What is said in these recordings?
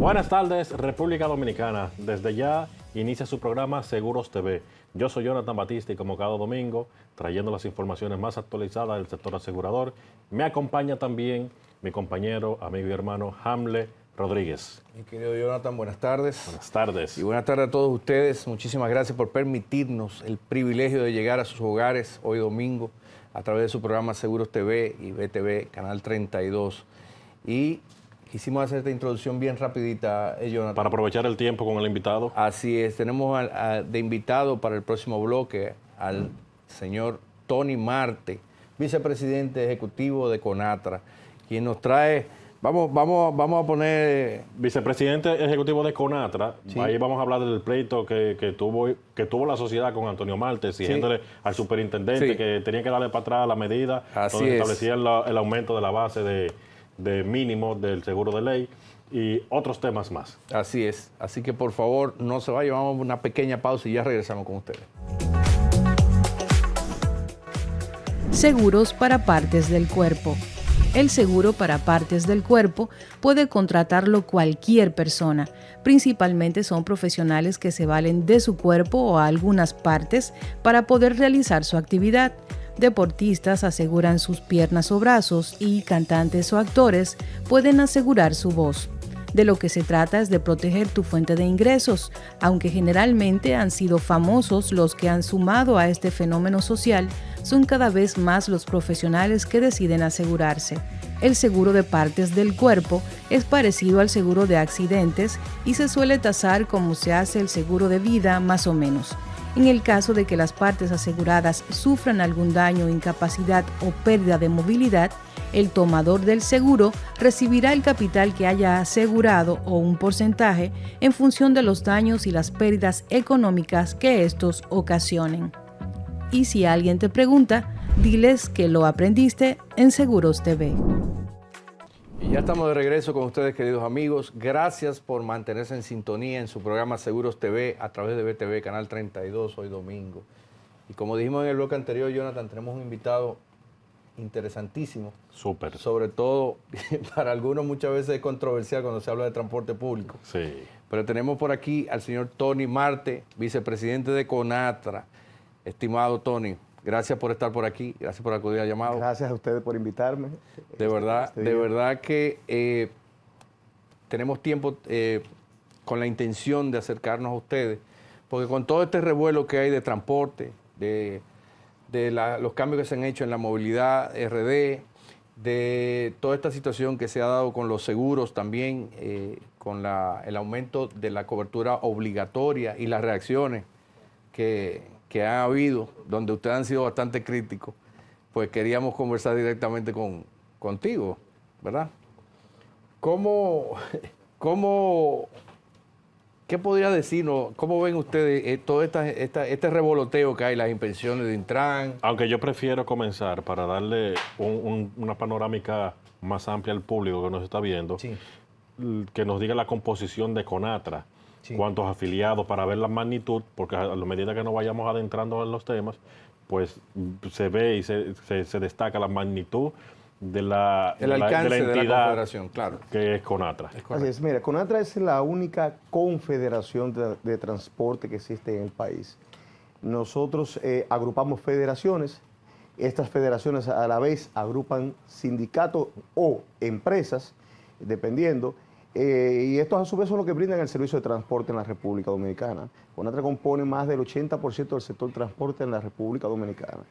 Buenas tardes, República Dominicana. Desde ya inicia su programa Seguros TV. Yo soy Jonathan Batista y como cada domingo, trayendo las informaciones más actualizadas del sector asegurador, me acompaña también mi compañero, amigo y hermano Hamle Rodríguez. Mi querido Jonathan, buenas tardes. Buenas tardes. Y buenas tardes a todos ustedes. Muchísimas gracias por permitirnos el privilegio de llegar a sus hogares hoy domingo a través de su programa Seguros TV y BTV, Canal 32. Y quisimos hacer esta introducción bien rapidita, Jonathan. Para aprovechar el tiempo con el invitado. Así es, tenemos de invitado para el próximo bloque al señor Tony Marte, vicepresidente ejecutivo de CONATRA, quien nos trae, vamos a poner... Vicepresidente ejecutivo de CONATRA, Sí. Ahí vamos a hablar del pleito que tuvo la sociedad con Antonio Marte, exigiéndole al superintendente Sí. que tenía que darle para atrás la medida Así donde es. establecía el aumento de la base de mínimo del seguro de ley y otros temas más. Así es, así que por favor no se vayan, vamos a una pequeña pausa y ya regresamos con ustedes. Seguros para partes del cuerpo. El seguro para partes del cuerpo puede contratarlo cualquier persona. Principalmente son profesionales que se valen de su cuerpo o algunas partes para poder realizar su actividad. Deportistas aseguran sus piernas o brazos y cantantes o actores pueden asegurar su voz. De lo que se trata es de proteger tu fuente de ingresos, aunque generalmente han sido famosos los que han sumado a este fenómeno social, son cada vez más los profesionales que deciden asegurarse. El seguro de partes del cuerpo es parecido al seguro de accidentes y se suele tasar como se hace el seguro de vida más o menos. En el caso de que las partes aseguradas sufran algún daño, incapacidad o pérdida de movilidad, el tomador del seguro recibirá el capital que haya asegurado o un porcentaje en función de los daños y las pérdidas económicas que estos ocasionen. Y si alguien te pregunta, diles que lo aprendiste en Seguros TV. Y ya estamos de regreso con ustedes, queridos amigos. Gracias por mantenerse en sintonía en su programa Seguros TV a través de BTV, Canal 32, hoy domingo. Y como dijimos en el bloque anterior, Jonathan, tenemos un invitado interesantísimo. Súper. Sobre todo, para algunos muchas veces es controversial cuando se habla de transporte público. Sí. Pero tenemos por aquí al señor Tony Marte, vicepresidente de CONATRA. Estimado Tony, gracias por estar por aquí, gracias por acudir al llamado. Gracias a ustedes por invitarme. De verdad que tenemos tiempo con la intención de acercarnos a ustedes, porque con todo este revuelo que hay de transporte, de los cambios que se han hecho en la movilidad RD, de toda esta situación que se ha dado con los seguros también, con el aumento de la cobertura obligatoria y las reacciones que ha habido, donde ustedes han sido bastante críticos, pues queríamos conversar directamente contigo, ¿verdad? ¿Qué podría decirnos? ¿Cómo ven ustedes todo este revoloteo que hay, las inspecciones de Intran? Aunque yo prefiero comenzar para darle una panorámica más amplia al público que nos está viendo, Sí. que nos diga la composición de CONATRA, Sí. cuántos afiliados, para ver la magnitud, porque a la medida que nos vayamos adentrando en los temas, pues se ve y se destaca la magnitud de la alcance de la entidad confederación, claro. que es CONATRA. Así es, mira, CONATRA es la única confederación de transporte que existe en el país. Nosotros agrupamos federaciones, estas federaciones a la vez agrupan sindicatos o empresas, dependiendo, y estos a su vez son los que brindan el servicio de transporte en la República Dominicana. CONATRA compone más del 80% del sector transporte en la República Dominicana.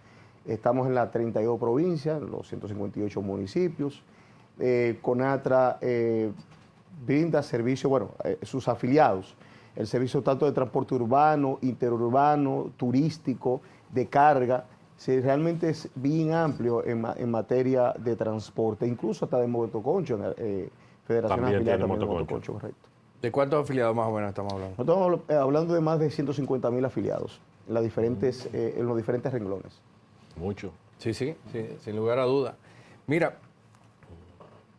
Estamos en las 32 provincias, los 158 municipios. CONATRA brinda servicio, sus afiliados, el servicio tanto de transporte urbano, interurbano, turístico, de carga. Realmente es bien amplio en materia de transporte, incluso hasta de motoconcho, federaciones También afiliadas tiene también de motoconcho. motoconcho, correcto. ¿De cuántos afiliados más o menos estamos hablando? Nosotros estamos hablando de más de 150.000 afiliados en los diferentes renglones. Mucho. Sí, sin lugar a duda. Mira,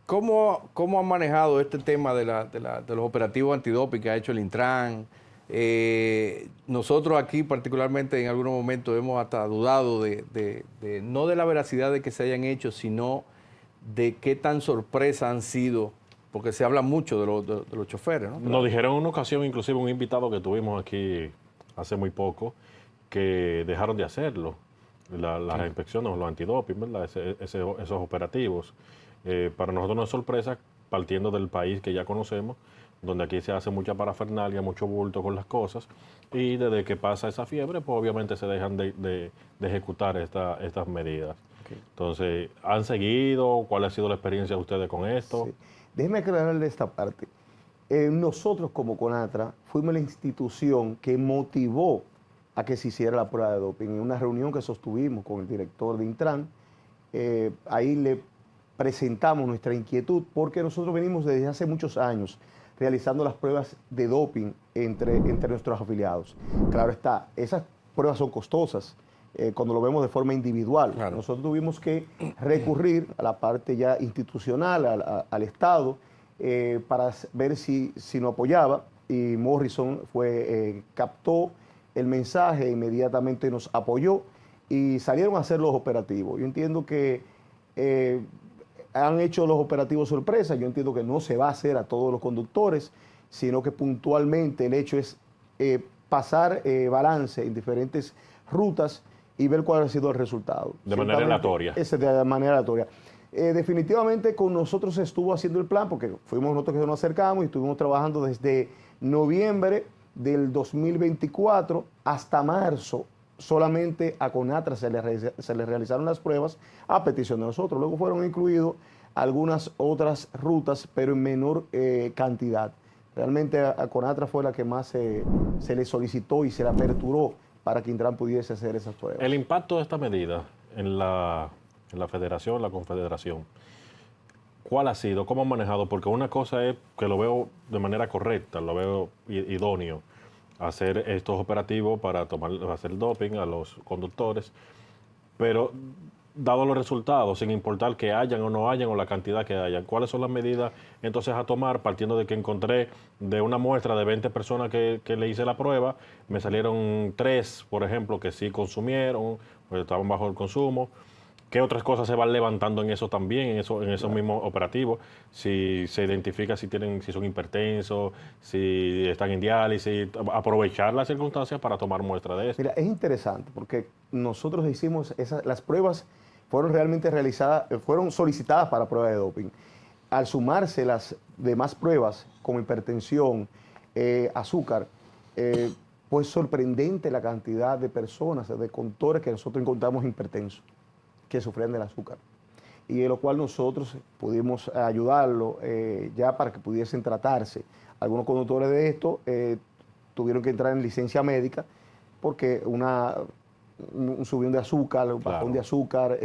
¿cómo han manejado este tema de los operativos antidoping que ha hecho el Intran? Nosotros aquí particularmente en algunos momentos hemos hasta dudado no de la veracidad de que se hayan hecho, sino de qué tan sorpresa han sido porque se habla mucho de los choferes, ¿no? Nos dijeron en una ocasión, inclusive un invitado que tuvimos aquí hace muy poco, que dejaron de hacerlo, las inspecciones, los antidoping, ¿verdad? Esos operativos. Para nosotros no es sorpresa, partiendo del país que ya conocemos, donde aquí se hace mucha parafernalia, mucho bulto con las cosas, y desde que pasa esa fiebre, pues obviamente se dejan de ejecutar estas medidas. Okay. Entonces, ¿han seguido? ¿Cuál ha sido la experiencia de ustedes con esto? Sí. Déjeme aclararle esta parte. Nosotros como CONATRA fuimos la institución que motivó a que se hiciera la prueba de doping. En una reunión que sostuvimos con el director de Intran, ahí le presentamos nuestra inquietud porque nosotros venimos desde hace muchos años realizando las pruebas de doping entre nuestros afiliados. Claro está, esas pruebas son costosas cuando lo vemos de forma individual. Claro. Nosotros tuvimos que recurrir a la parte ya institucional, al Estado, para ver si nos apoyaba, y Morrison captó el mensaje, inmediatamente nos apoyó y salieron a hacer los operativos. Yo entiendo que han hecho los operativos sorpresa. Yo entiendo que no se va a hacer a todos los conductores, sino que puntualmente el hecho es pasar balance en diferentes rutas y ver cuál ha sido el resultado. De manera aleatoria. De manera aleatoria. Definitivamente con nosotros se estuvo haciendo el plan, porque fuimos nosotros que nos acercamos y estuvimos trabajando desde noviembre del 2024 hasta marzo. Solamente a CONATRA se le realizaron las pruebas a petición de nosotros. Luego fueron incluidas algunas otras rutas, pero en menor cantidad. Realmente a CONATRA fue la que más se le solicitó y se le aperturó para que Intran pudiese hacer esas pruebas. El impacto de esta medida en la federación, la confederación, ¿cuál ha sido? ¿Cómo han manejado? Porque una cosa es que lo veo de manera correcta, lo veo idóneo, hacer estos operativos para hacer doping a los conductores, pero dado los resultados, sin importar que hayan o no hayan o la cantidad que hayan, ¿cuáles son las medidas entonces a tomar partiendo de que encontré de una muestra de 20 personas que le hice la prueba, me salieron 3, por ejemplo, que sí consumieron, pues estaban bajo el consumo? ¿Qué otras cosas se van levantando en eso también, en esos mismos operativos? Si se identifica si son hipertensos, si están en diálisis, aprovechar las circunstancias para tomar muestra de esto. Mira, es interesante porque nosotros hicimos las pruebas, fueron realmente realizadas, fueron solicitadas para prueba de doping. Al sumarse las demás pruebas como hipertensión, azúcar, pues sorprendente la cantidad de personas, de conductores que nosotros encontramos hipertensos, que sufrían del azúcar, y de lo cual nosotros pudimos ayudarlo ya para que pudiesen tratarse. Algunos conductores de esto tuvieron que entrar en licencia médica porque un subión de azúcar, un bajón de azúcar,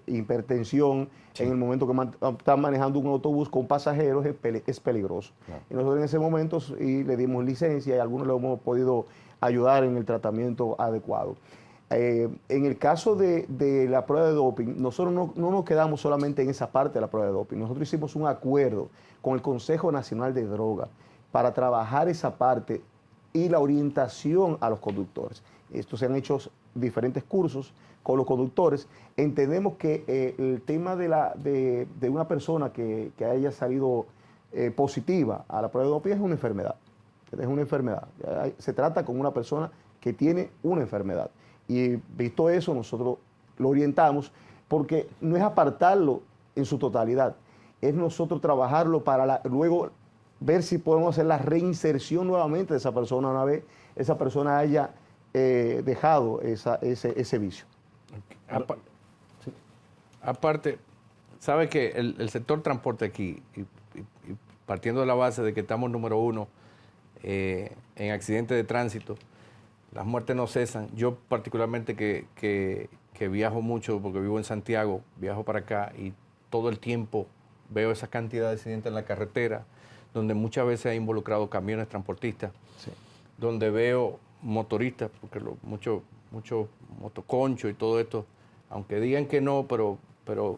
hipertensión, en el momento que están manejando un autobús con pasajeros es peligroso. Claro. Y nosotros en ese momento le dimos licencia y a algunos le hemos podido ayudar en el tratamiento adecuado. En el caso de la prueba de doping, nosotros no nos quedamos solamente en esa parte de la prueba de doping. Nosotros hicimos un acuerdo con el Consejo Nacional de Drogas para trabajar esa parte y la orientación a los conductores. Estos se han hecho diferentes cursos con los conductores. Entendemos que el tema de una persona que haya salido positiva a la prueba de doping es una enfermedad. Es una enfermedad. Se trata con una persona que tiene una enfermedad. Y visto eso, nosotros lo orientamos porque no es apartarlo en su totalidad, es nosotros trabajarlo para luego ver si podemos hacer la reinserción nuevamente de esa persona una vez esa persona haya dejado ese vicio. Aparte, sabe que el sector transporte aquí, y partiendo de la base de que estamos número 1 en accidentes de tránsito, las muertes no cesan. Yo particularmente que viajo mucho porque vivo en Santiago, viajo para acá y todo el tiempo veo esa cantidad de accidentes en la carretera, donde muchas veces ha involucrado camiones transportistas, sí, donde veo motoristas, porque mucho motoconcho y todo esto, aunque digan que no, pero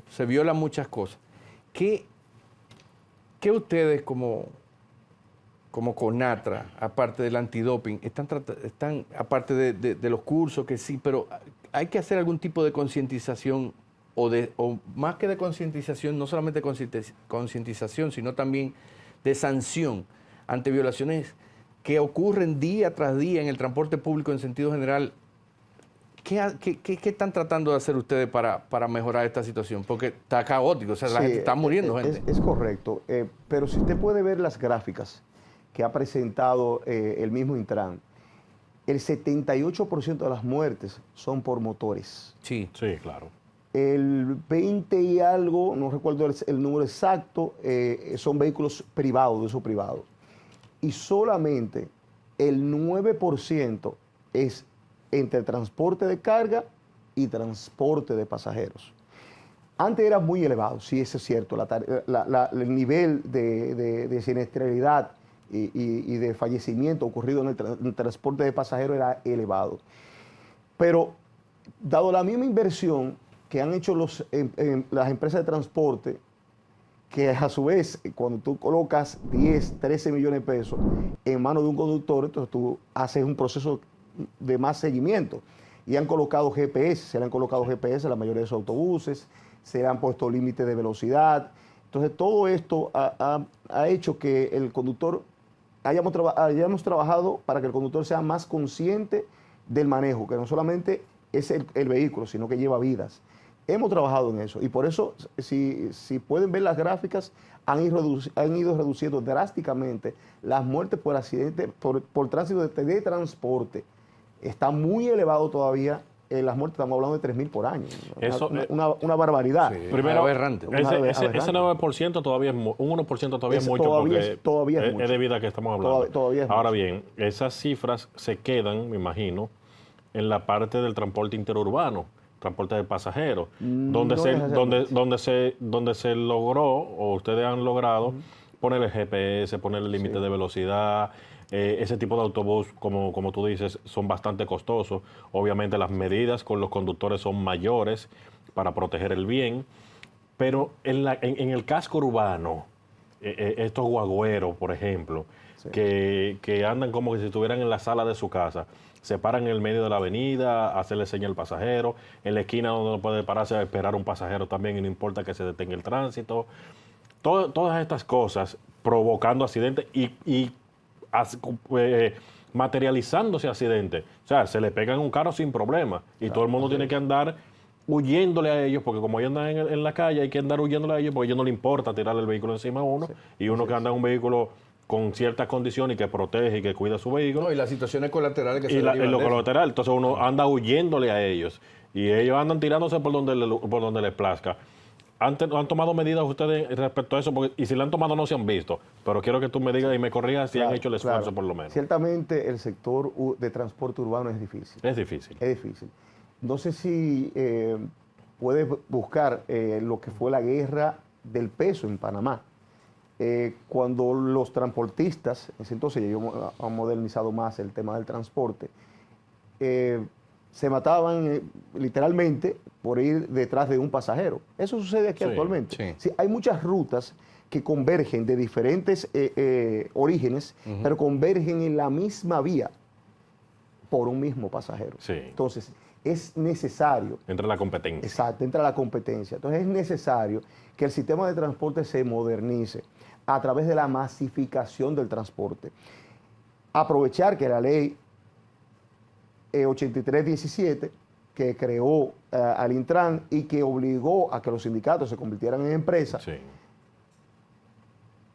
se violan muchas cosas. ¿Qué ustedes como CONATRA, aparte del antidoping, están aparte de los cursos, que sí, pero hay que hacer algún tipo de concientización o más que de concientización, no solamente concientización, sino también de sanción ante violaciones que ocurren día tras día en el transporte público en sentido general, ¿qué están tratando de hacer ustedes para mejorar esta situación? Porque está caótico, o sea, la gente está muriendo, gente. Es correcto, pero si usted puede ver las gráficas que ha presentado el mismo Intran, el 78% de las muertes son por motores. Sí, Sí, claro. El 20 y algo, no recuerdo el número exacto, son vehículos privados, de uso privado. Y solamente el 9% es entre transporte de carga y transporte de pasajeros. Antes era muy elevado, sí, eso es cierto, el nivel de siniestralidad y de fallecimiento ocurrido en el transporte de pasajeros era elevado. Pero, dado la misma inversión que han hecho las empresas de transporte, que a su vez, cuando tú colocas 10, 13 millones de pesos en manos de un conductor, entonces tú haces un proceso de más seguimiento. Y han colocado GPS, se le han colocado GPS a la mayoría de esos autobuses, se le han puesto límites de velocidad. Entonces, todo esto ha hecho que el conductor, hayamos trabajado para que el conductor sea más consciente del manejo, que no solamente es el vehículo, sino que lleva vidas. Hemos trabajado en eso y por eso, si pueden ver las gráficas, han ido reduciendo drásticamente las muertes por accidente, por tránsito de transporte. Está muy elevado todavía las muertes, estamos hablando de 3.000 por año. Eso, una barbaridad. Sí. Primero, Aberrante. ese 9% todavía es un 1% todavía es mucho, porque todavía es mucho. es de vida que estamos hablando. Todavía es Ahora mucho. bien, esas cifras se quedan, me imagino, en la parte del transporte interurbano, transporte de pasajeros, donde se logró, o ustedes han logrado, ponerle GPS, ponerle límite de velocidad. Ese tipo de autobús, como tú dices, son bastante costosos. Obviamente las medidas con los conductores son mayores para proteger el bien, pero en el casco urbano, estos guagüeros, por ejemplo, que andan como que si estuvieran en la sala de su casa, se paran en el medio de la avenida, hacerle señal al pasajero, en la esquina donde no puede pararse a esperar un pasajero también y no importa que se detenga el tránsito. Todas estas cosas provocando accidentes y materializándose accidentes. O sea, se le pegan un carro sin problema y todo el mundo tiene que andar huyéndole a ellos, porque como ellos andan en la calle, hay que andar huyéndole a ellos, porque a ellos no les importa tirarle el vehículo encima a uno, y uno que anda en un vehículo con ciertas condiciones y que protege y que cuida su vehículo. No, y las situaciones colaterales que se Y derivan lo de eso. colateral. Entonces uno anda huyéndole a ellos y ellos andan tirándose por donde les plazca. ¿Han tomado medidas ustedes respecto a eso? Y si le han tomado no se han visto, pero quiero que tú me digas y me corrijas si han hecho el esfuerzo por lo menos. Ciertamente el sector de transporte urbano es difícil. Es difícil. Es difícil. No sé si puedes buscar lo que fue la guerra del peso en Panamá. Cuando los transportistas, en ese entonces ellos han modernizado más el tema del transporte, se mataban literalmente por ir detrás de un pasajero. Eso sucede aquí actualmente. Sí. Sí, hay muchas rutas que convergen de diferentes orígenes, pero convergen en la misma vía por un mismo pasajero. Sí. Entonces, es necesario. Entra la competencia. Exacto, entra la competencia. Entonces, es necesario que el sistema de transporte se modernice a través de la masificación del transporte. Aprovechar que la ley 8317, que creó al Intran y que obligó a que los sindicatos se convirtieran en empresas, Sí.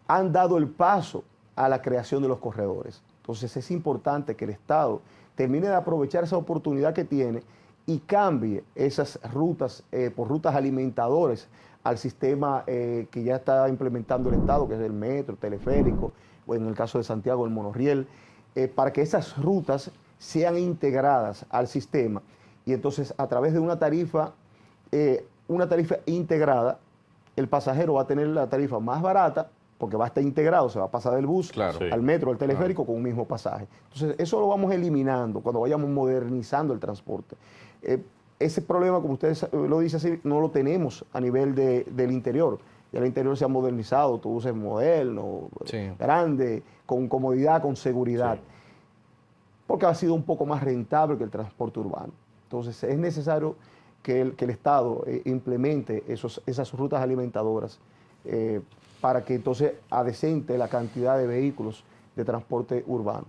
han dado el paso a la creación de los corredores. Entonces es importante que el Estado termine de aprovechar esa oportunidad que tiene y cambie esas rutas por rutas alimentadoras al sistema que ya está implementando el Estado, que es el metro, el teleférico, o en el caso de Santiago, el monorriel, para que esas rutas sean integradas al sistema y entonces a través de una tarifa integrada, el pasajero va a tener la tarifa más barata porque va a estar integrado, se va a pasar del bus al metro, al teleférico con un mismo pasaje. Entonces eso lo vamos eliminando cuando vayamos modernizando el transporte. Ese problema, como ustedes lo dicen así, no lo tenemos a nivel del interior. Ya el interior se ha modernizado, autobuses modernos, grandes, con comodidad, con seguridad. Sí. Porque ha sido un poco más rentable que el transporte urbano. Entonces es necesario que el Estado implemente esas rutas alimentadoras para que entonces adecente la cantidad de vehículos de transporte urbano.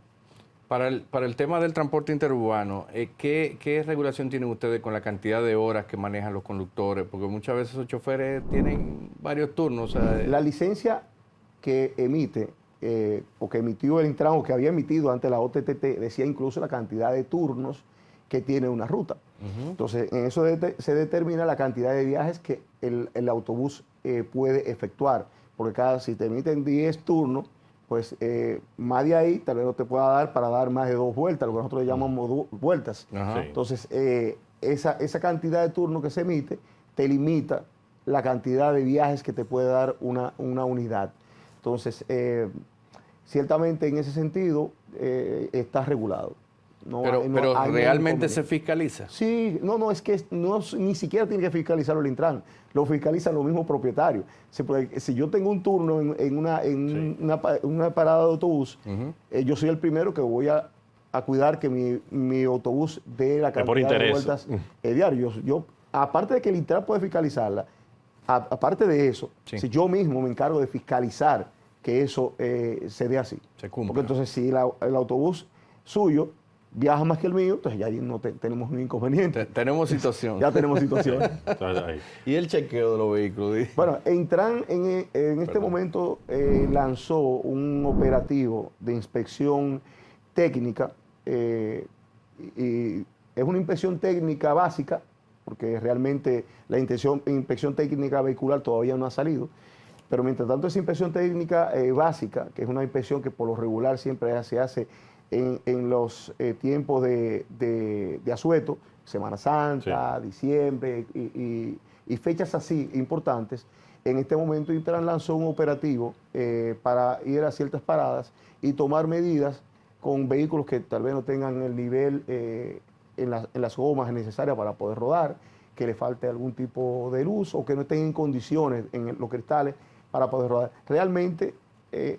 Para el tema del transporte interurbano, ¿qué regulación tienen ustedes con la cantidad de horas que manejan los conductores? Porque muchas veces los choferes tienen varios turnos. O sea, la licencia que emite, o que emitió el Intran, o que había emitido ante la OTTT, decía incluso la cantidad de turnos que tiene una ruta. Entonces, en eso se determina la cantidad de viajes que el autobús puede efectuar. Porque si te emiten 10 turnos, pues más de ahí tal vez no te pueda dar para dar más de 2 vueltas, lo que nosotros llamamos vueltas. Ajá. Entonces, esa cantidad de turnos que se emite te limita la cantidad de viajes que te puede dar una unidad. Entonces, ciertamente en ese sentido está regulado. Pero ¿realmente se fiscaliza? Sí, es que ni siquiera tiene que fiscalizarlo el Intran, lo fiscalizan los mismos propietarios. Si yo tengo un turno en una parada de autobús, yo soy el primero que voy a cuidar que mi autobús dé la cantidad de vueltas diarias. Yo, aparte de que el Intran puede fiscalizarla, aparte de eso, si yo mismo me encargo de fiscalizar que eso se dé así. Se cumpla. Porque entonces si el autobús suyo viaja más que el mío, entonces ya ahí no tenemos ningún inconveniente. Tenemos situación. Ya tenemos situación. ¿Y el chequeo de los vehículos? Bueno, Intran en este momento lanzó un operativo de inspección técnica, y es una inspección técnica básica, porque realmente la inspección técnica vehicular todavía no ha salido, pero mientras tanto esa inspección técnica básica, que es una inspección que por lo regular siempre se hace en los tiempos de asueto, Semana Santa, diciembre y fechas así importantes, en este momento Intran lanzó un operativo para ir a ciertas paradas y tomar medidas con vehículos que tal vez no tengan el nivel en las gomas necesarias para poder rodar, que le falte algún tipo de luz o que no estén en condiciones en los cristales para poder rodar. Realmente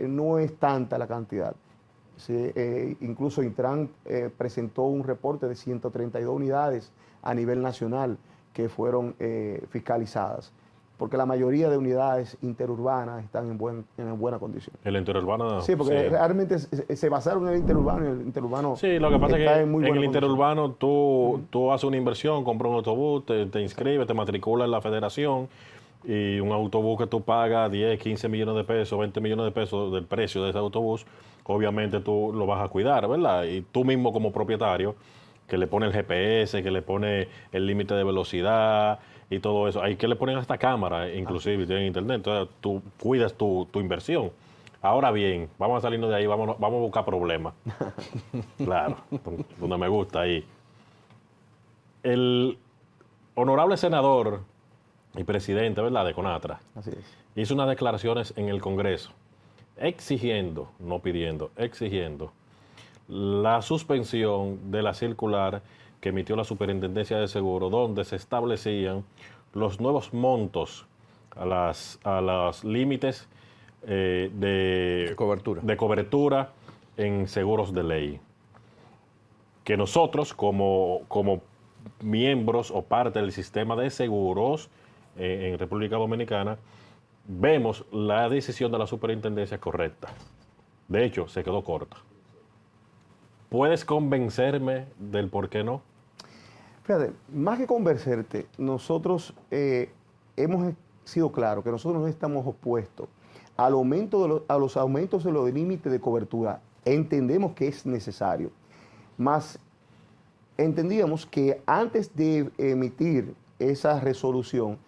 no es tanta la cantidad. Sí, incluso Intran presentó un reporte de 132 unidades a nivel nacional que fueron fiscalizadas, porque la mayoría de unidades interurbanas están en buena condición. ¿El interurbano? Sí, porque realmente se basaron en el interurbano y el interurbano. Sí, lo que pasa es que en el interurbano condición. tú haces una inversión, compras un autobús, te inscribes, te matriculas en la federación, y un autobús que tú pagas 10, 15 millones de pesos, 20 millones de pesos del precio de ese autobús, obviamente tú lo vas a cuidar, ¿verdad? Y tú mismo como propietario, que le pone el GPS, que le pone el límite de velocidad y todo eso, hay que le ponen hasta cámara, inclusive, tienen internet, entonces tú cuidas tu inversión. Ahora bien, vamos a salirnos de ahí, vamos a buscar problemas. Claro, donde me gusta ahí. El honorable senador y presidente, ¿verdad?, de CONATRA, Así es. hizo unas declaraciones en el Congreso exigiendo, no pidiendo, exigiendo la suspensión de la circular que emitió la Superintendencia de Seguros, donde se establecían los nuevos montos a los límites de cobertura en seguros de ley. Que nosotros, como miembros o parte del sistema de seguros en República Dominicana, vemos la decisión de la superintendencia correcta. De hecho, se quedó corta. ¿Puedes convencerme del por qué no? Fíjate, más que convencerte, nosotros hemos sido claros que nosotros no estamos opuestos a los aumentos de los límites de cobertura. Entendemos que es necesario, mas entendíamos que antes de emitir esa resolución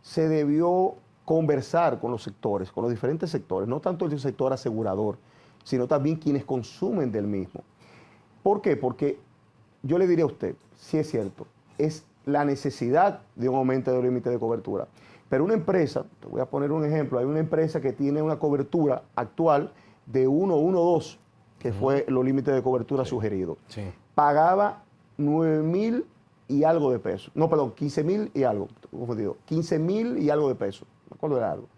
se debió conversar con los sectores, con los diferentes sectores, no tanto el sector asegurador, sino también quienes consumen del mismo. ¿Por qué? Porque yo le diría a usted, sí es cierto, es la necesidad de un aumento del límite de cobertura. Pero una empresa, te voy a poner un ejemplo, hay una empresa que tiene una cobertura actual de 112, que fue los límites de cobertura sugeridos. Sí. Pagaba 9,000 y algo de pesos. No, perdón, 15,000 y algo, confundido. 15,000 y algo de pesos. Me acuerdo de algo.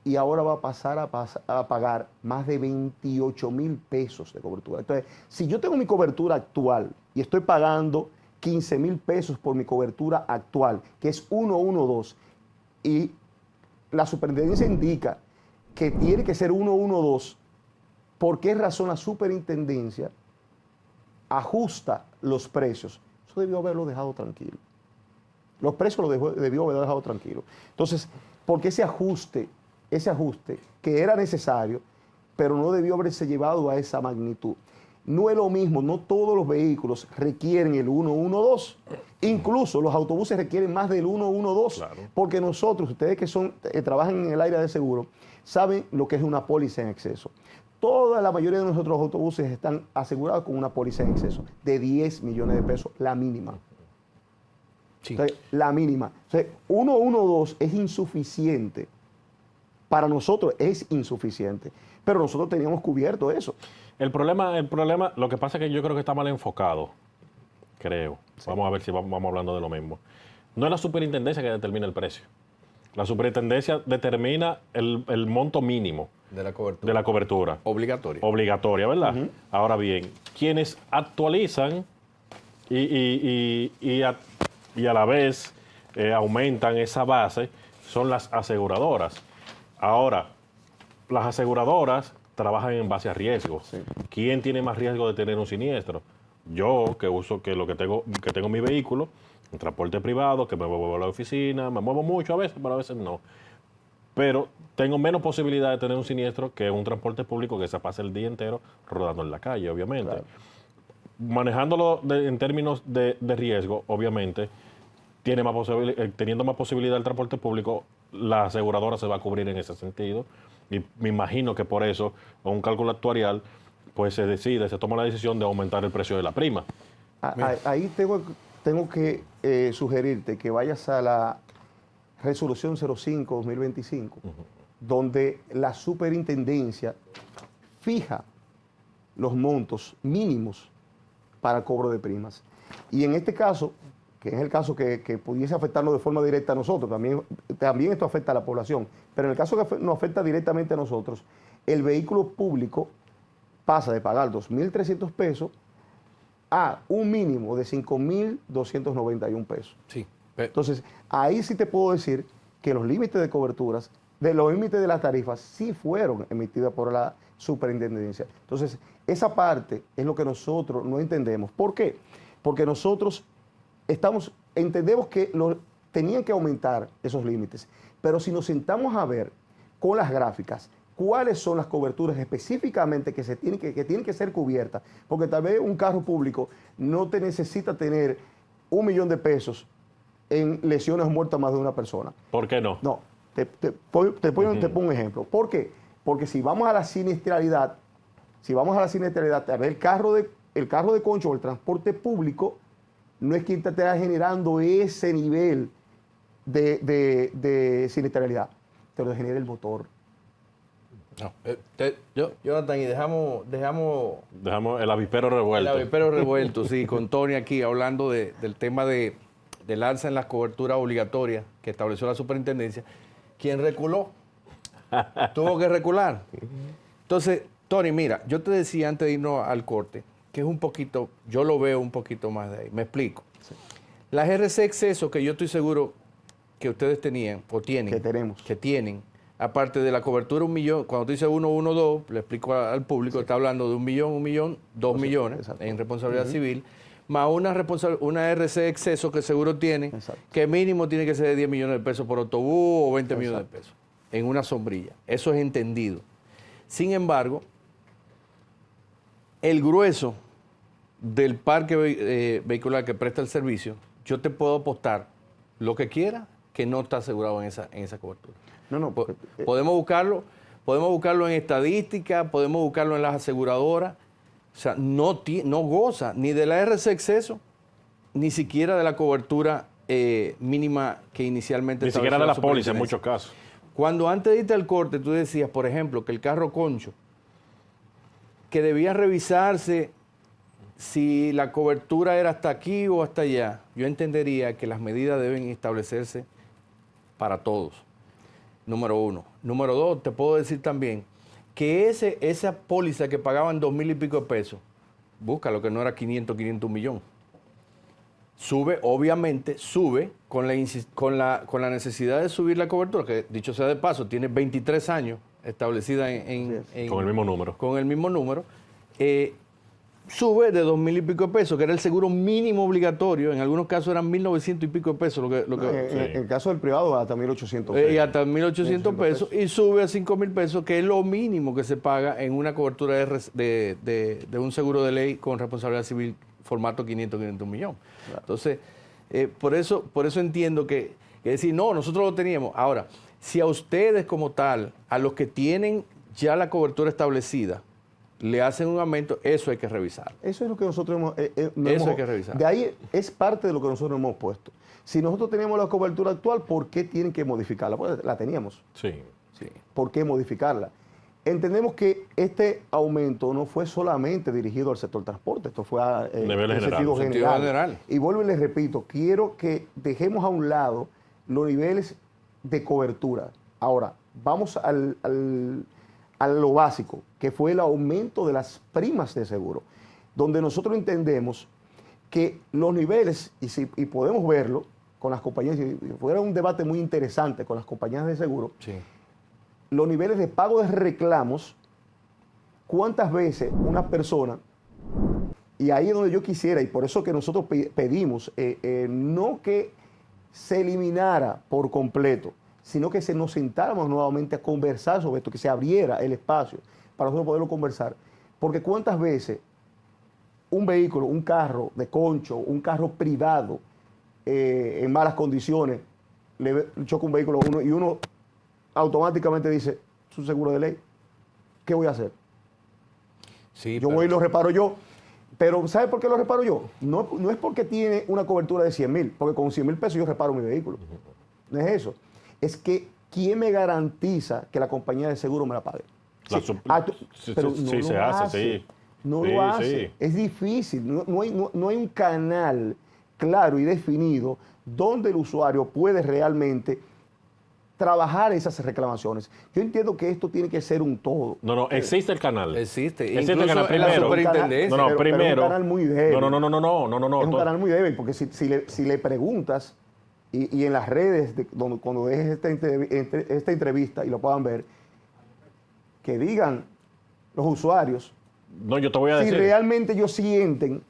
Y ahora va a pasar a pagar más de 28,000 pesos de cobertura. Entonces, si yo tengo mi cobertura actual y estoy pagando 15,000 pesos por mi cobertura actual, que es 112, y la superintendencia indica que tiene que ser 112, ¿por qué razón la superintendencia ajusta los precios? Eso debió haberlo dejado tranquilo. Los precios debió haberlo dejado tranquilo. Entonces, ¿por qué ese ajuste que era necesario, pero no debió haberse llevado a esa magnitud? No es lo mismo, no todos los vehículos requieren el 112. Incluso los autobuses requieren más del 112. Claro. Porque nosotros, ustedes que trabajan en el área de seguro, saben lo que es una póliza en exceso. La mayoría de nuestros autobuses están asegurados con una póliza en exceso de 10 millones de pesos, la mínima. Sí. Entonces, la mínima. Entonces, 112 es insuficiente. Para nosotros es insuficiente. Pero nosotros teníamos cubierto eso. El problema, lo que pasa es que yo creo que está mal enfocado, creo. Sí. Vamos a ver si vamos hablando de lo mismo. No es la superintendencia que determina el precio. La superintendencia determina el monto mínimo de la cobertura. De la cobertura. Obligatoria. Obligatoria, ¿verdad? Ahora bien, quienes actualizan y a la vez aumentan esa base son las aseguradoras. Ahora, las aseguradoras trabajan en base a riesgo. Sí. ¿Quién tiene más riesgo de tener un siniestro? Yo, que tengo mi vehículo, un transporte privado, que me muevo a la oficina, me muevo mucho a veces, pero a veces no. Pero tengo menos posibilidad de tener un siniestro que un transporte público que se pasa el día entero rodando en la calle, obviamente. Claro. Manejándolo en términos de riesgo, obviamente, teniendo más posibilidad el transporte público, la aseguradora se va a cubrir en ese sentido. Y me imagino que por eso, con un cálculo actuarial, pues se toma la decisión de aumentar el precio de la prima. Ahí tengo que sugerirte que vayas a la resolución 05-2025, donde la superintendencia fija los montos mínimos para cobro de primas. Y en este caso, que es el caso que pudiese afectarnos de forma directa a nosotros, también esto afecta a la población, pero en el caso que nos afecta directamente a nosotros, el vehículo público pasa de pagar 2.300 pesos a un mínimo de 5.291 pesos. Sí. Entonces, ahí sí te puedo decir que los límites de coberturas, los límites de las tarifas, sí fueron emitidas por la superintendencia. Entonces, esa parte es lo que nosotros no entendemos. ¿Por qué? Porque nosotros entendemos que tenían que aumentar esos límites, pero si nos sentamos a ver con las gráficas cuáles son las coberturas específicamente que tienen que ser cubiertas, porque tal vez un carro público no te necesita tener 1 millón de pesos en lesiones o muertes a más de una persona. ¿Por qué no? No, te pongo un ejemplo. ¿Por qué? Porque si vamos a la siniestralidad, a ver, el carro de concho o el transporte público no es quien te está generando ese nivel de siniestralidad, te lo genera el motor. No. Jonathan, y dejamos el avispero revuelto. El avispero revuelto, sí, con Tony aquí hablando del tema del alza en las coberturas obligatorias que estableció la superintendencia. ¿Quién reculó? Tuvo que recular. Entonces, Tony, mira, yo te decía antes de irnos al corte que es un poquito, yo lo veo un poquito más de ahí. Me explico. Sí. Las RC Exceso, que yo estoy seguro que ustedes tenían o tienen. Que tienen. Aparte de la cobertura 1 millón, cuando tú dices 112, le explico al público, está hablando de 1 millón, 2 millones exacto. En responsabilidad civil, más una RC Exceso que seguro tiene, exacto. Que mínimo tiene que ser de 10 millones de pesos por autobús o 20 exacto. millones de pesos en una sombrilla. Eso es entendido. Sin embargo, el grueso del parque vehicular que presta el servicio, yo te puedo apostar lo que quiera que no está asegurado en esa cobertura. No, porque, podemos buscarlo en estadística, podemos buscarlo en las aseguradoras. O sea, no goza ni de la RC Exceso, ni siquiera de la cobertura mínima que inicialmente ni siquiera de la póliza en muchos casos. Cuando antes de irte al corte tú decías, por ejemplo, que el carro concho, que debía revisarse si la cobertura era hasta aquí o hasta allá, yo entendería que las medidas deben establecerse para todos. Número 1. Número 2, te puedo decir también que esa póliza que pagaban 2,000 y pico de pesos, busca lo que no era 500, 1 millón. Sube, obviamente, sube con la necesidad de subir la cobertura, que dicho sea de paso, tiene 23 años establecida con el mismo número. Con el mismo número. Sube de 2.000 y pico de pesos, que era el seguro mínimo obligatorio. En algunos casos eran 1.900 y pico de pesos. En el caso del privado, hasta 1.800 y hasta 1.800 pesos. Y sube a 5.000 pesos, que es lo mínimo que se paga en una cobertura de un seguro de ley con responsabilidad civil formato 500 millones. Claro. Entonces, por eso entiendo que decir, no, nosotros lo teníamos. Ahora, si a ustedes como tal, a los que tienen ya la cobertura establecida, le hacen un aumento, eso hay que revisar. Eso es lo que nosotros hemos... hay que revisar. De ahí es parte de lo que nosotros hemos puesto. Si nosotros teníamos la cobertura actual, ¿por qué tienen que modificarla? Pues la teníamos. Sí. ¿Por qué modificarla? Entendemos que este aumento no fue solamente dirigido al sector transporte, esto fue en sentido general. Y vuelvo y les repito, quiero que dejemos a un lado los niveles de cobertura. Ahora, vamos a lo básico, que fue el aumento de las primas de seguro, donde nosotros entendemos que los niveles, y podemos verlo con las compañías, y fue un debate muy interesante con las compañías de seguro, sí, los niveles de pago de reclamos, cuántas veces una persona, y ahí es donde yo quisiera, y por eso que nosotros pedimos, no que se eliminara por completo, sino que nos sentáramos nuevamente a conversar sobre esto, que se abriera el espacio para nosotros poderlo conversar. Porque cuántas veces un vehículo, un carro de concho, un carro privado, en malas condiciones, le choca un vehículo a uno y uno automáticamente dice, es un seguro de ley, ¿qué voy a hacer? Sí, yo voy y lo reparo yo. Pero ¿sabe por qué lo reparo yo? No es porque tiene una cobertura de 100.000, porque con 100.000 pesos yo reparo mi vehículo. No es eso. Es que ¿quién me garantiza que la compañía de seguro me la pague? Pero no se hace, sí. No lo hace. Sí. Es difícil. No hay un canal claro y definido donde el usuario puede realmente trabajar esas reclamaciones. Yo entiendo que esto tiene que ser un todo. No, existe el canal. Existe el canal primero. La superintendencia. Primero. Pero es un canal muy débil. No. Es un canal muy débil, porque si le preguntas, y en las redes, cuando dejes esta entrevista y lo puedan ver, que digan los usuarios, yo te voy a decir, si realmente ellos sienten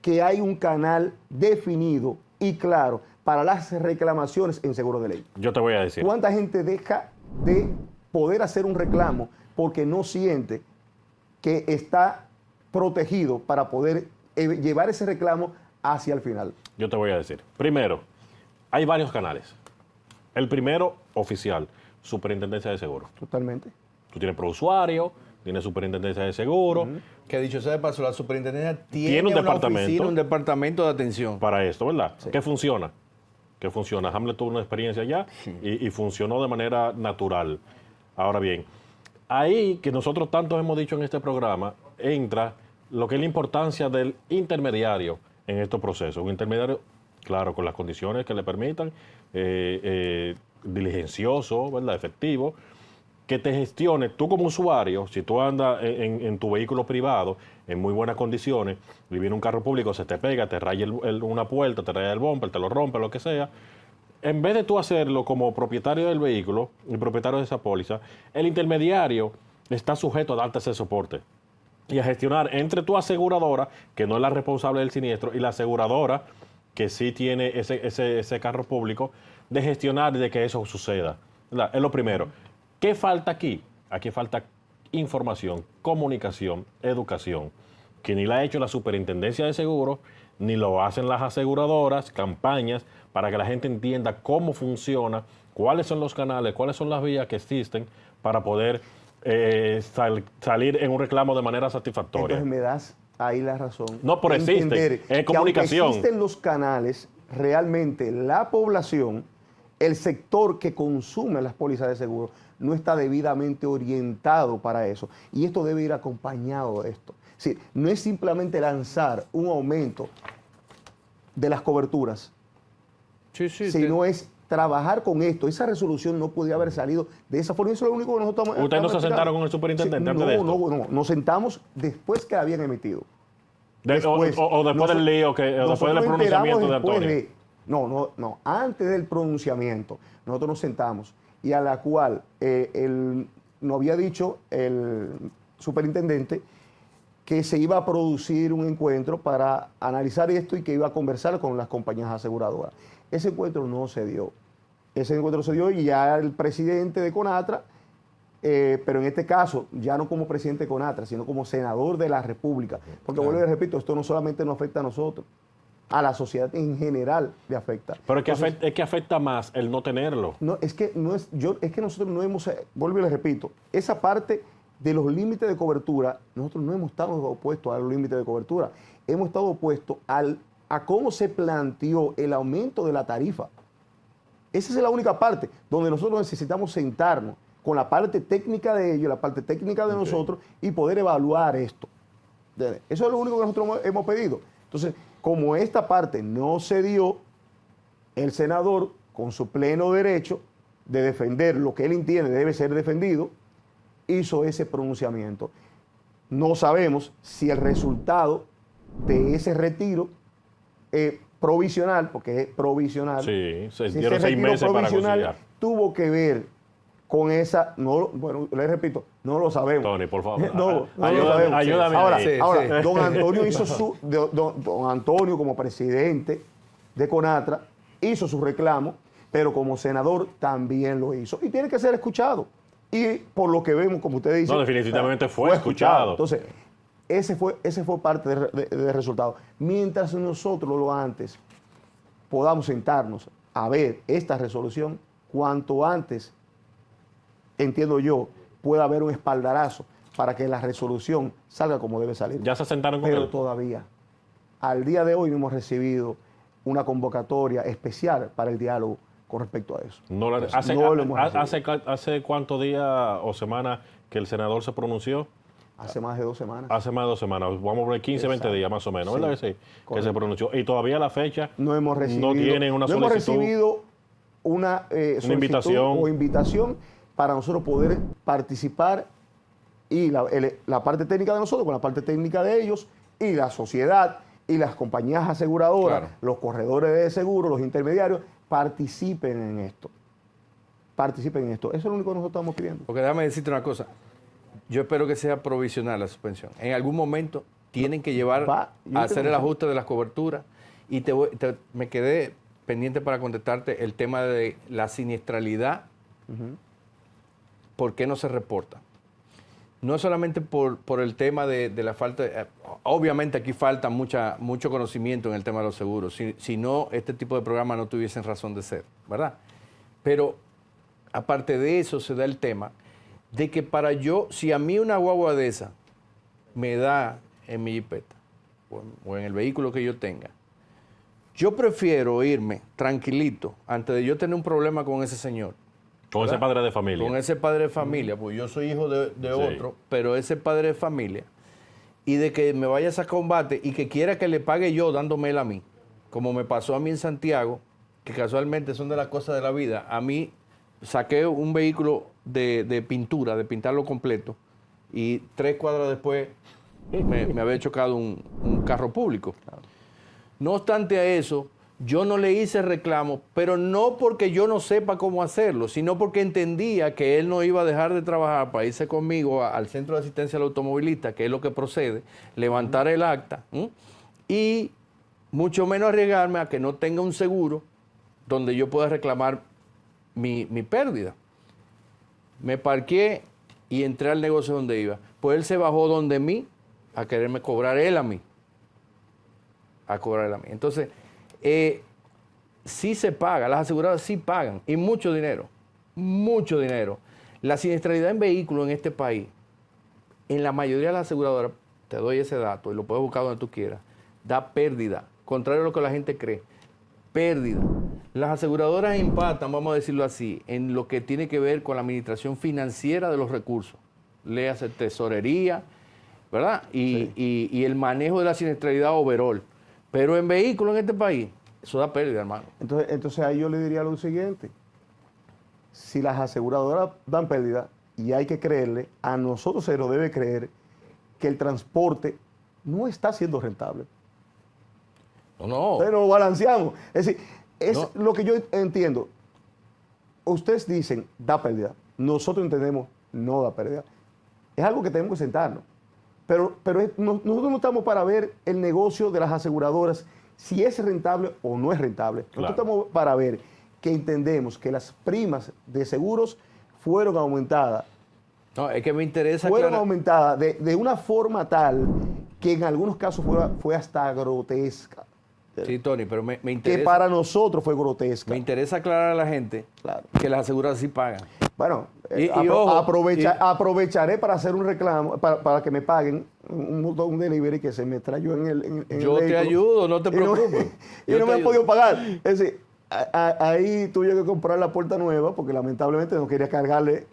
que hay un canal definido y claro para las reclamaciones en seguro de ley. Yo te voy a decir. ¿Cuánta gente deja de poder hacer un reclamo porque no siente que está protegido para poder llevar ese reclamo hacia el final? Yo te voy a decir. Primero, hay varios canales. El primero, oficial, Superintendencia de Seguros. Totalmente. Tú tienes pro usuario, tienes Superintendencia de Seguros. Que dicho sea de paso, la superintendencia tiene un departamento, un departamento de atención para esto, ¿verdad? Sí. ¿Qué funciona? Hamlet tuvo una experiencia allá y funcionó de manera natural. Ahora bien, ahí que nosotros tanto hemos dicho en este programa, entra lo que es la importancia del intermediario en estos procesos. Un intermediario, claro, con las condiciones que le permitan, diligencioso, ¿verdad? Efectivo, que te gestione tú como usuario. Si tú andas en tu vehículo privado en muy buenas condiciones y viene un carro público, se te pega, te raya una puerta, te raya el bumper, te lo rompe, lo que sea, en vez de tú hacerlo como propietario del vehículo y propietario de esa póliza, el intermediario está sujeto a darte ese soporte y a gestionar entre tu aseguradora, que no es la responsable del siniestro, y la aseguradora, que sí tiene ese carro público, de gestionar de que eso suceda, ¿verdad? Es lo primero. ¿Qué falta aquí? Aquí falta información, comunicación, educación, que ni la ha hecho la Superintendencia de Seguros, ni lo hacen las aseguradoras, campañas, para que la gente entienda cómo funciona, cuáles son los canales, cuáles son las vías que existen para poder salir en un reclamo de manera satisfactoria. Entonces me das ahí la razón. No, pero existe, es comunicación. Aunque existen los canales, realmente la población, el sector que consume las pólizas de seguro, no está debidamente orientado para eso. Y esto debe ir acompañado de esto. Es decir, no es simplemente lanzar un aumento de las coberturas, sino es trabajar con esto. Esa resolución no podría haber salido de esa forma. Eso es lo único que nosotros ¿Ustedes no se sentaron con el superintendente antes de esto? No, nos sentamos después que la habían emitido. o después del lío, después del pronunciamiento de Antonio. No, antes del pronunciamiento, nosotros nos sentamos y a la cual nos había dicho el superintendente que se iba a producir un encuentro para analizar esto y que iba a conversar con las compañías aseguradoras. Ese encuentro no se dio. Ese encuentro se dio y ya el presidente de CONATRA, pero en este caso, ya no como presidente de CONATRA, sino como senador de la República. Porque vuelvo y repito, esto no solamente nos afecta a nosotros, a la sociedad en general le afecta. Pero es que afecta más el no tenerlo. No, es que nosotros no hemos, vuelvo y le repito, esa parte de los límites de cobertura, nosotros no hemos estado opuestos a los límites de cobertura, hemos estado opuestos a cómo se planteó el aumento de la tarifa. Esa es la única parte donde nosotros necesitamos sentarnos con la parte técnica de ellos, la parte técnica de nosotros y poder evaluar esto. Eso es lo único que nosotros hemos pedido. Entonces, como esta parte no se dio, el senador, con su pleno derecho de defender lo que él entiende debe ser defendido, hizo ese pronunciamiento. No sabemos si el resultado de ese retiro provisional, porque es provisional, sí, se si dieron 6 meses para conciliar. Tuvo que ver con esa, bueno, le repito, no lo sabemos. Tony, por favor. No lo sabemos. Ayúdame. Ahora, don Antonio hizo don Antonio como presidente de CONATRA hizo su reclamo, pero como senador también lo hizo. Y tiene que ser escuchado. Y por lo que vemos, como usted dice... No, definitivamente fue escuchado. Entonces, ese fue parte del resultado. Mientras nosotros lo antes podamos sentarnos a ver esta resolución, cuanto antes, entiendo yo, pueda haber un espaldarazo para que la resolución salga como debe salir. ¿Ya se sentaron con Pero él? todavía, al día de hoy no hemos recibido una convocatoria especial para el diálogo con respecto a eso. ¿Hace cuántos días o semanas que el senador se pronunció? Hace más de 2 semanas. Hace más de 2 semanas. Vamos a ver 15, 20 días más o menos, Sí, ¿verdad que sí? correcto. Que se pronunció. Y todavía a la fecha No hemos recibido, tienen una solicitud. No hemos recibido una invitación para nosotros poder participar y la parte técnica de nosotros con la parte técnica de ellos y la sociedad y las compañías aseguradoras, Claro. los corredores de seguro, los intermediarios, participen en esto. Participen en esto. Eso es lo único que nosotros estamos pidiendo. Porque déjame decirte una cosa. Yo espero que sea provisional la suspensión. En algún momento tienen que llevar a hacer el ajuste de las coberturas. Y me quedé pendiente para contestarte el tema de la siniestralidad. ¿Por qué no se reporta? No solamente por el tema de la falta, obviamente aquí falta mucho conocimiento en el tema de los seguros, si no, este tipo de programas no tuviesen razón de ser, ¿verdad? Pero aparte de eso se da el tema de que si a mí una guagua de esa me da en mi jipeta o en el vehículo que yo tenga, yo prefiero irme tranquilito antes de yo tener un problema con ese señor. Con ese padre de familia. Con ese padre de familia, pues yo soy hijo de otro, pero ese padre de familia, y de que me vaya a sacar un bate y que quiera que le pague yo dándome él a mí, como me pasó a mí en Santiago, que casualmente son de las cosas de la vida. A mí saqué un vehículo de pintura, de pintarlo completo, y 3 cuadras después me había chocado un carro público. No obstante a eso, yo no le hice reclamo, pero no porque yo no sepa cómo hacerlo, sino porque entendía que él no iba a dejar de trabajar para irse conmigo al Centro de Asistencia al Automovilista, que es lo que procede, levantar el acta, y mucho menos arriesgarme a que no tenga un seguro donde yo pueda reclamar mi pérdida. Me parqué y entré al negocio donde iba. Pues él se bajó donde mí a quererme cobrar él a mí. Entonces, sí se paga, las aseguradoras sí pagan, y mucho dinero, mucho dinero. La siniestralidad en vehículos en este país, en la mayoría de las aseguradoras, te doy ese dato y lo puedes buscar donde tú quieras, da pérdida, contrario a lo que la gente cree, pérdida. Las aseguradoras impactan, vamos a decirlo así, en lo que tiene que ver con la administración financiera de los recursos, léase tesorería, ¿verdad? Y el manejo de la siniestralidad overall. Pero en vehículos en este país, eso da pérdida, hermano. Entonces ahí yo le diría lo siguiente. Si las aseguradoras dan pérdida, y hay que creerle, a nosotros se nos debe creer que el transporte no está siendo rentable. No. Pero lo balanceamos. Es decir, es No. lo que yo entiendo. Ustedes dicen, da pérdida. Nosotros entendemos, no da pérdida. Es algo que tenemos que sentarnos. Pero nosotros no estamos para ver el negocio de las aseguradoras, si es rentable o no es rentable. Claro. Nosotros estamos para ver que entendemos que las primas de seguros fueron aumentadas. No, es que me interesa Fueron aclarar- aumentadas de una forma tal que en algunos casos fue hasta grotesca. Sí, Tony, pero me Que interesa, para nosotros fue grotesca. me interesa aclarar a la gente Claro. que las aseguradoras sí pagan. Bueno, Y ojo, aprovecharé para hacer un reclamo, para que me paguen un delivery que se me trayó en el Yo te vehículo. ayudo, no te preocupes. Y Yo no te me han ayudo. podido pagar. Es decir, ahí tuve que comprar la puerta nueva porque lamentablemente no quería cargarle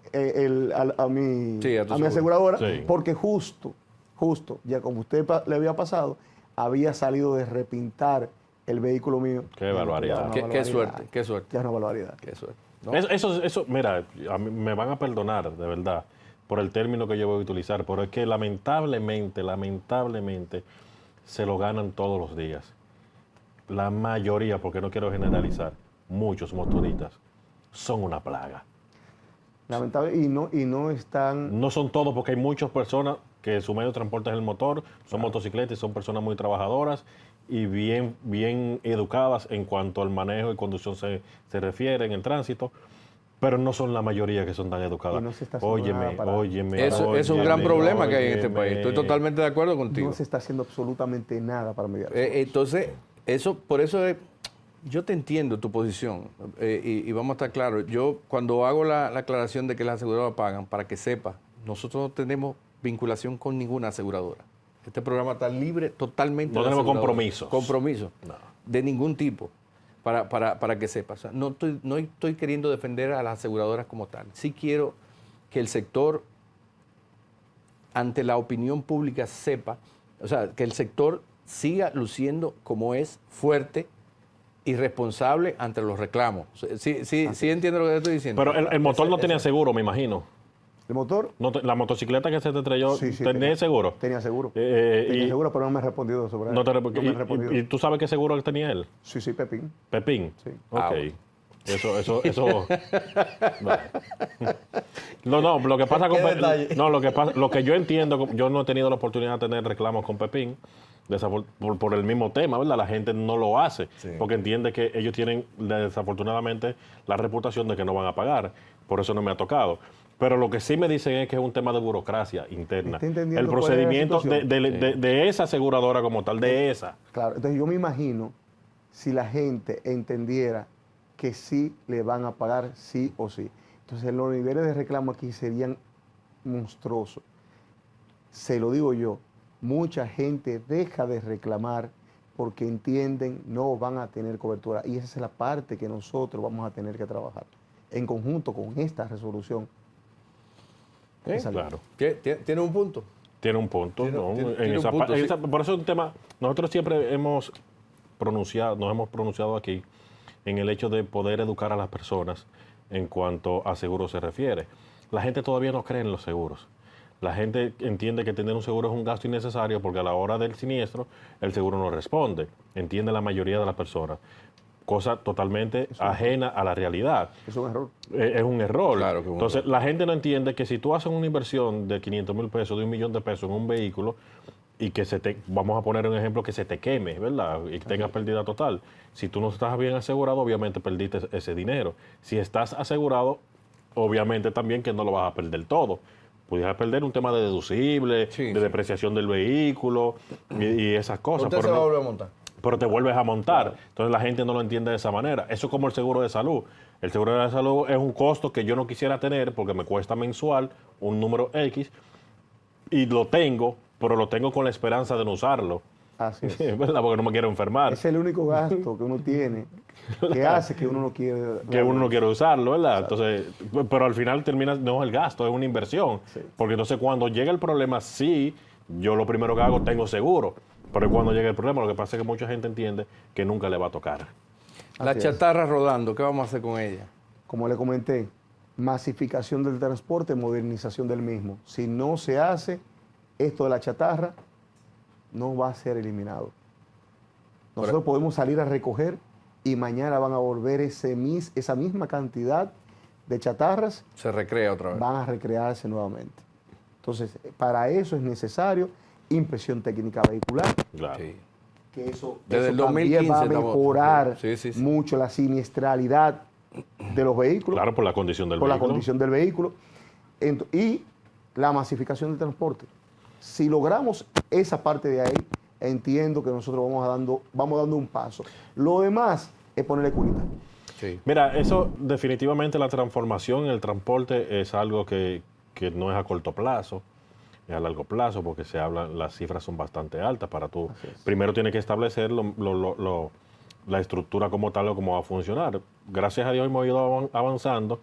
a mi Sí, a tu seguro. aseguradora, Sí. porque justo, ya como usted le había pasado, había salido de repintar el vehículo mío. Qué barbaridad. Qué suerte, qué suerte, Ya es una barbaridad. qué suerte. ¿no? Eso, mira, a mí me van a perdonar, de verdad, por el término que yo voy a utilizar, pero es que lamentablemente, se lo ganan todos los días. La mayoría, porque no quiero generalizar, muchos motoristas son una plaga. Lamentable, y no están. No son todos, porque hay muchas personas que su medio de transporte es el motor, son motocicletas y son personas muy trabajadoras y bien educadas en cuanto al manejo y conducción se refiere en el tránsito, pero no son la mayoría que son tan educadas. Y no se está haciendo nada para- Óyeme. Eso es un gran problema que hay en este óyeme. país. Estoy totalmente de acuerdo contigo. No se está haciendo absolutamente nada para mediar. Entonces, yo te entiendo tu posición y vamos a estar claros. Yo cuando hago la aclaración de que las aseguradoras pagan, para que sepa, nosotros no tenemos vinculación con ninguna aseguradora. Este programa está libre totalmente. No de tenemos aseguradoras. compromisos. Compromisos. No. De ningún tipo. Para que sepa. O sea, no estoy queriendo defender a las aseguradoras como tal. Sí quiero que el sector, ante la opinión pública, sepa, o sea, que el sector siga luciendo como es, fuerte y responsable ante los reclamos. Sí entiendo lo que te estoy diciendo. Pero el motor no tenía seguro, me imagino. ¿El motor? La motocicleta que se te estrelló, Sí, ¿tenía seguro? Tenía seguro. Y- Seguro, pero no me ha respondido sobre No te no me ha respondido. y tú sabes qué seguro que tenía él? Sí, Pepín. Pepín. Sí. Ok. Ah, bueno. Eso. No, lo que pasa con ¿Qué detalle? no, lo que yo entiendo, yo no he tenido la oportunidad de tener reclamos con Pepín por el mismo tema, ¿verdad? La gente no lo hace porque entiende que ellos tienen desafortunadamente la reputación de que no van a pagar. Por eso no me ha tocado. Pero lo que sí me dicen es que es un tema de burocracia interna. ¿Está entendiendo El cuál es la procedimiento situación? de esa aseguradora como tal, de esa. Claro, entonces yo me imagino si la gente entendiera que sí le van a pagar sí o sí. Entonces los niveles de reclamo aquí serían monstruosos. Se lo digo yo, mucha gente deja de reclamar porque entienden no van a tener cobertura. Y esa es la parte que nosotros vamos a tener que trabajar en conjunto con esta resolución. Claro. Tiene un punto. Tiene un punto, Tiene- ¿no? tiene- En tiene un esa punto, pa- en sí. esa- por eso es un tema, nosotros siempre nos hemos pronunciado aquí en el hecho de poder educar a las personas en cuanto a seguros se refiere. La gente todavía no cree en los seguros. La gente entiende que tener un seguro es un gasto innecesario porque a la hora del siniestro el seguro no responde. Entiende la mayoría de las personas. Cosa totalmente ajena a la realidad. Es un error. Es un error. Claro que es un Entonces, la gente no entiende que si tú haces una inversión de 500,000 pesos, de 1,000,000 de pesos en un vehículo y que vamos a poner un ejemplo, que se te queme, ¿verdad? Y que tengas pérdida total. Si tú no estás bien asegurado, obviamente perdiste ese dinero. Si estás asegurado, obviamente también que no lo vas a perder todo. Pudieras perder un tema de deducible, Sí, de sí. depreciación del vehículo y esas cosas. Usted se pero va a no- volver a montar. pero te vuelves a montar. Entonces la gente no lo entiende de esa manera. Eso es como el seguro de salud. El seguro de salud es un costo que yo no quisiera tener porque me cuesta mensual un número X y lo tengo, pero lo tengo con la esperanza de no usarlo. Así es. ¿Verdad? Porque no me quiero enfermar. Es el único gasto que uno tiene que hace que uno no quiere. Que uno no quiere usarlo, ¿verdad? Entonces, pero al final termina, no es el gasto, es una inversión. Sí. Porque entonces cuando llega el problema, sí, yo lo primero que hago tengo seguro. Pero cuando llega el problema, lo que pasa es que mucha gente entiende que nunca le va a tocar. La Así es. chatarra rodando, ¿qué vamos a hacer con ella? Como le comenté, masificación del transporte, modernización del mismo. Si no se hace esto de la chatarra, no va a ser eliminado. Nosotros podemos salir a recoger y mañana van a volver esa misma cantidad de chatarras. Se recrea otra vez. Van a recrearse nuevamente. Entonces, para eso es necesario inspección técnica vehicular. Claro. Sí. Que eso, Desde el también 2015 va a estamos- mejorar Sí. mucho la siniestralidad de los vehículos. Claro, por la condición del por la vehículo. condición del vehículo. Y la masificación del transporte. Si logramos esa parte de ahí, entiendo que nosotros vamos dando un paso. Lo demás es ponerle curita. Sí. Mira, eso definitivamente la transformación en el transporte es algo que no es a corto plazo, es a largo plazo, porque las cifras son bastante altas para tú. Así es. Primero tienes que establecer la estructura como tal o cómo va a funcionar. Gracias a Dios hemos ido avanzando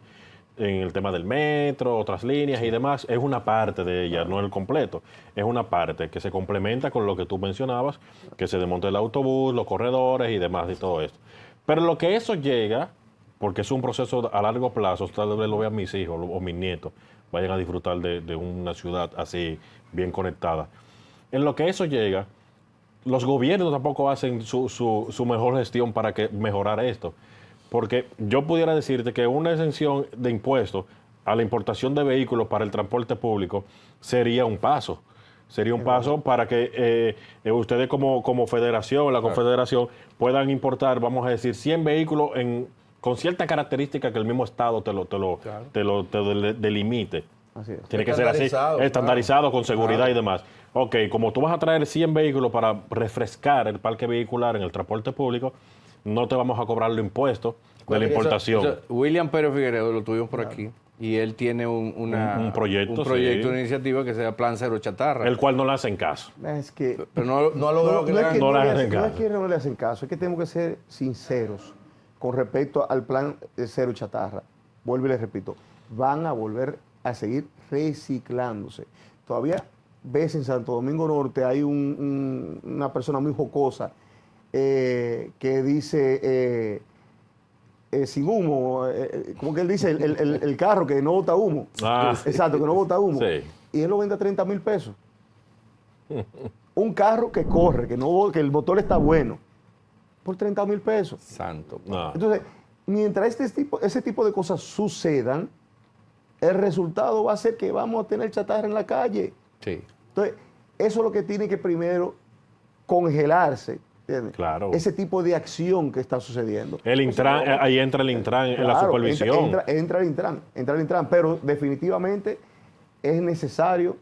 en el tema del metro, otras líneas y demás. Es una parte de ella, no el completo. Es una parte que se complementa con lo que tú mencionabas, que se desmonte el autobús, los corredores y demás y todo esto. Pero lo que eso llega, porque es un proceso a largo plazo, tal vez lo vean mis hijos o mis nietos, vayan a disfrutar de una ciudad así, bien conectada. En lo que eso llega, los gobiernos tampoco hacen su mejor gestión para mejorar esto. Porque yo pudiera decirte que una exención de impuestos a la importación de vehículos para el transporte público sería un paso. Sería un paso para que ustedes como federación, la confederación, puedan importar, vamos a decir, 100 vehículos con cierta característica que el mismo Estado te lo delimite. Así es. Tiene que ser así, estandarizado, con seguridad y demás. Ok, como tú vas a traer 100 vehículos para refrescar el parque vehicular en el transporte público, no te vamos a cobrar los impuestos de la importación. William Pérez Figueredo lo tuvimos por aquí y él tiene un proyecto, sí. una iniciativa que se llama Plan Cero Chatarra. El cual no le hacen caso. Es que Pero no ha logrado que le hagan. No le hacen no es caso. que no le hacen caso, es que tenemos que ser sinceros con respecto al plan cero chatarra. Vuelvo y les repito, van a volver a seguir reciclándose. Todavía ves en Santo Domingo Norte hay una persona muy jocosa que dice sin humo, como que él dice, el carro que no bota humo. Ah. Exacto, que no bota humo. Sí. Y él lo vende a 30,000 pesos. Un carro que corre, que el motor está bueno, por 30,000 pesos. Santo. No. Entonces, mientras ese tipo de cosas sucedan, el resultado va a ser que vamos a tener chatarra en la calle. Sí. Entonces, eso es lo que tiene que primero congelarse. ¿Entiendes? Claro. Ese tipo de acción que está sucediendo. El Intran, ahí entra el Intran en la Claro, supervisión. entra el Intran, pero definitivamente es necesario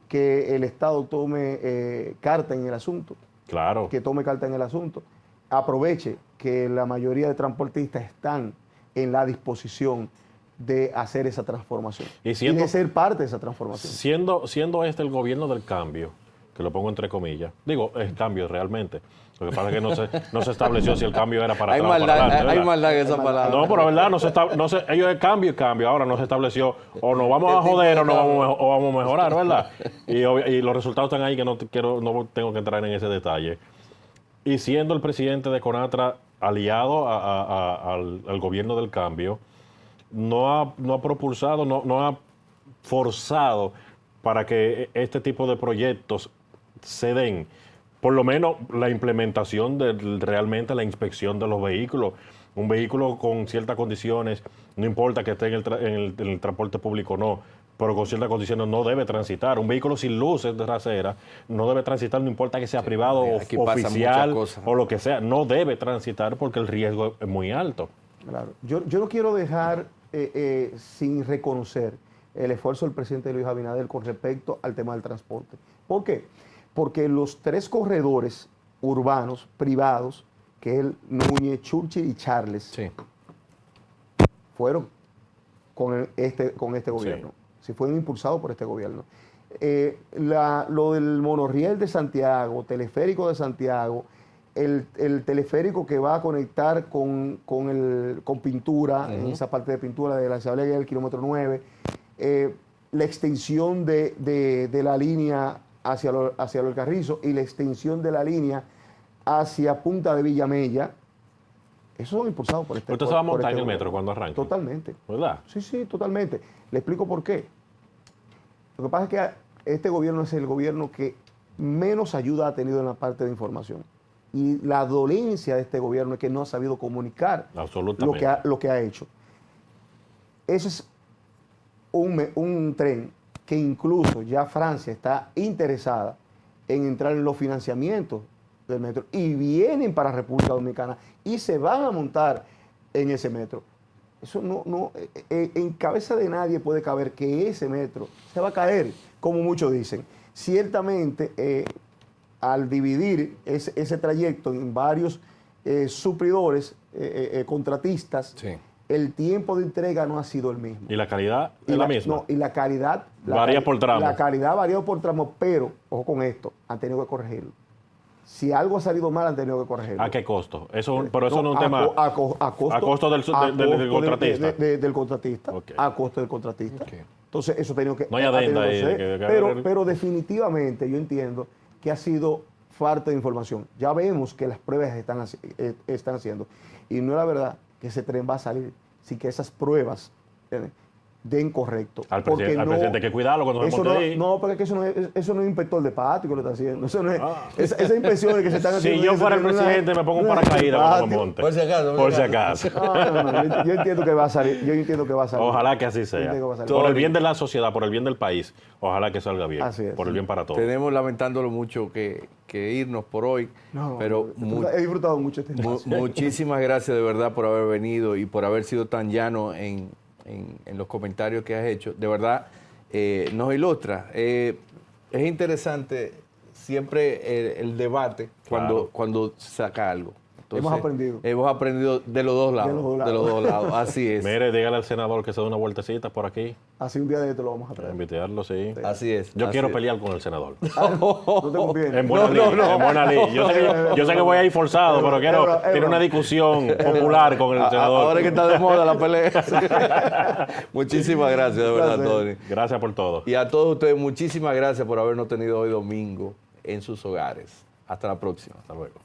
que el Estado tome carta en el asunto, Claro. que tome carta en el asunto, aproveche que la mayoría de transportistas están en la disposición de hacer esa transformación Y y de ser parte de esa transformación. Siendo este el gobierno del cambio, que lo pongo entre comillas, digo, es cambio realmente. Lo que pasa es que no se estableció si el cambio era para Hay atrás o para adelante, hay ¿verdad? maldad en esa palabra. No, pero la verdad, ellos es cambio y cambio. Ahora no se estableció o nos vamos a joder o vamos a mejorar, ¿verdad? Y los resultados están ahí que no tengo que entrar en ese detalle. Y siendo el presidente de CONATRA aliado al gobierno del cambio, no ha propulsado, no ha forzado para que este tipo de proyectos se den. Por lo menos la implementación de realmente la inspección de los vehículos. Un vehículo con ciertas condiciones, no importa que esté en el transporte público o no, pero con ciertas condiciones no debe transitar. Un vehículo sin luces de trasera no debe transitar, no importa que sea privado o aquí pasan oficial muchas cosas. o lo que sea, no debe transitar porque el riesgo es muy alto. Claro. Yo no quiero dejar sin reconocer el esfuerzo del presidente Luis Abinader con respecto al tema del transporte. ¿Por qué? Porque los 3 corredores urbanos privados, que es el Núñez, Churchill y Charles, Sí. fueron con este gobierno. Sí, fueron impulsados por este gobierno. Lo del monorriel de Santiago, teleférico de Santiago, el teleférico que va a conectar con pintura, en esa parte de pintura de la Isabela y el kilómetro 9, la extensión de la línea hacia el Carrizo y la extensión de la línea hacia Punta de Villamella, esos son impulsados por este ¿Usted se va a por montar este en el gobierno. metro cuando arranque? Totalmente. ¿Verdad? Sí, totalmente. Le explico por qué. Lo que pasa es que este gobierno es el gobierno que menos ayuda ha tenido en la parte de información. Y la dolencia de este gobierno es que no ha sabido comunicar lo que ha hecho. Ese es un tren que incluso ya Francia está interesada en entrar en los financiamientos del metro y vienen para República Dominicana y se van a montar en ese metro. Eso en cabeza de nadie puede caber que ese metro se va a caer, como muchos dicen. Ciertamente, al dividir ese trayecto en varios suplidores, contratistas, Sí. el tiempo de entrega no ha sido el mismo. ¿Y la calidad es la misma? No, y la calidad... Varía por tramo. La calidad varía por tramo, pero, ojo con esto, han tenido que corregirlo. Si algo ha salido mal, han tenido que corregirlo. ¿A qué costo? Pero eso no es un tema... A costo del contratista. Del contratista. Okay. A costo del contratista. Okay. Entonces, eso ha tenido que... No hay adenda ahí. Pero definitivamente yo entiendo que ha sido falta de información. Ya vemos que las pruebas están haciendo. Y no es la verdad que ese tren va a salir sin que esas pruebas den correcto. Al presidente hay que cuidarlo cuando se monte ahí. No, porque eso no es inspector de patio que lo está haciendo. Eso no es, esa impresión de que se están haciendo... Si yo fuera el presidente, me pongo un paracaídas cuando me monte. Por si acaso. Por si acaso. No, yo entiendo que va a salir. Ojalá que así sea. Por el bien de la sociedad, por el bien del país, ojalá que salga bien. Así es. Por el bien para todos. Tenemos lamentándolo mucho que irnos por hoy, pero he disfrutado mucho este espacio. muchísimas gracias de verdad por haber venido y por haber sido tan llano en los comentarios que has hecho. De verdad, nos ilustra. Es interesante siempre el debate cuando se saca algo. Entonces, hemos aprendido de los dos lados. De los dos lados. Así es. Mire, dígale al senador que se dé una vueltecita por aquí. Así un día de esto lo vamos a traer. Invitarlo, sí. Así es. Yo quiero pelear con el senador. No te conviene. En buena ley. En buena ley. Yo sé que voy a ir forzado, pero quiero tener una discusión popular con el senador. Ahora que está de moda la pelea. Muchísimas gracias, de verdad, Tony. Gracias por todo. Y a todos ustedes, muchísimas gracias por habernos tenido hoy domingo en sus hogares. Hasta la próxima. Hasta luego.